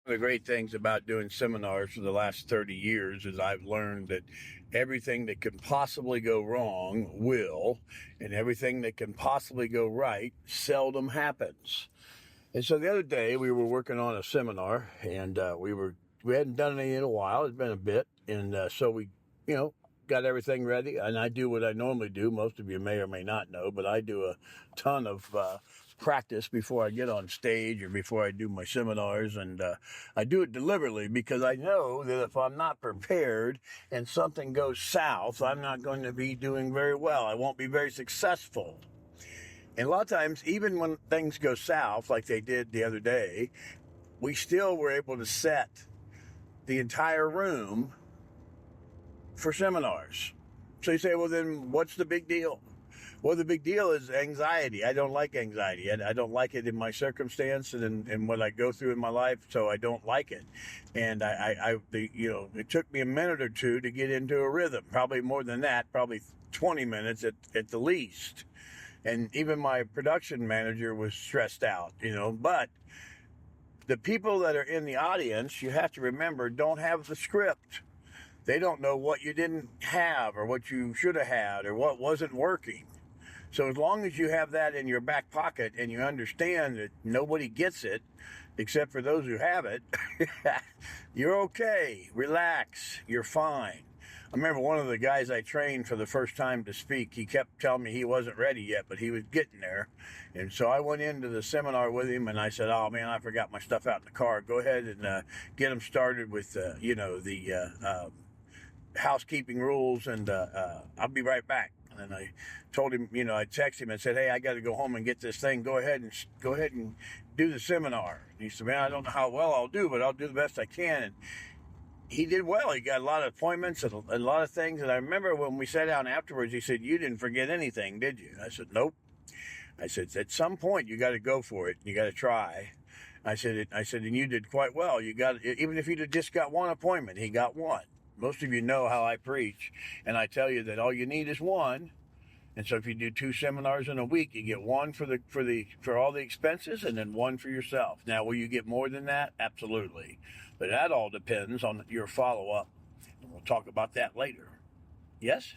One of the great things about doing seminars for the last 30 years is I've learned that everything that can possibly go wrong will, and everything that can possibly go right seldom happens. And so the other day we were working on a seminar, and we hadn't done any in a while. It's been a bit, and so we, got everything ready. And I do what I normally do. Most of you may or may not know, but I do a ton of practice before I get on stage or before I do my seminars, and I do it deliberately because I know that if I'm not prepared and something goes south, I'm not going to be doing very well. I won't be very successful. And a lot of times, even when things go south, like they did the other day, we still were able to set the entire room for seminars. So you say, well, then what's the big deal? Well, the big deal is anxiety. I don't like anxiety. I don't like it in my circumstance and in what I go through in my life, so I don't like it. And it took me a minute or two to get into a rhythm, probably more than that, probably 20 minutes at the least. And even my production manager was stressed out, but the people that are in the audience, you have to remember, don't have the script. They don't know what you didn't have or what you should have had or what wasn't working. So as long as you have that in your back pocket and you understand that nobody gets it except for those who have it, you're okay. Relax. You're fine. I remember one of the guys I trained for the first time to speak, he kept telling me he wasn't ready yet, but he was getting there. And so I went into the seminar with him and I said, oh man, I forgot my stuff out in the car. Go ahead and get him started with, the housekeeping rules, and I'll be right back. And then I told him, I texted him and said, hey, I got to go home and get this thing. Go ahead and do the seminar. And he said, man, I don't know how well I'll do, but I'll do the best I can. And he did well. He got a lot of appointments and a lot of things. And I remember when we sat down afterwards, he said, you didn't forget anything, did you? I said, nope. I said, at some point you got to go for it. You got to try. I said, and you did quite well. You got, even if you just got one appointment, he got one. Most of you know how I preach, and I tell you that all you need is one. And so if you do 2 seminars in a week, you get one for all the expenses and then one for yourself. Now, will you get more than that? Absolutely. But that all depends on your follow-up. And we'll talk about that later. Yes?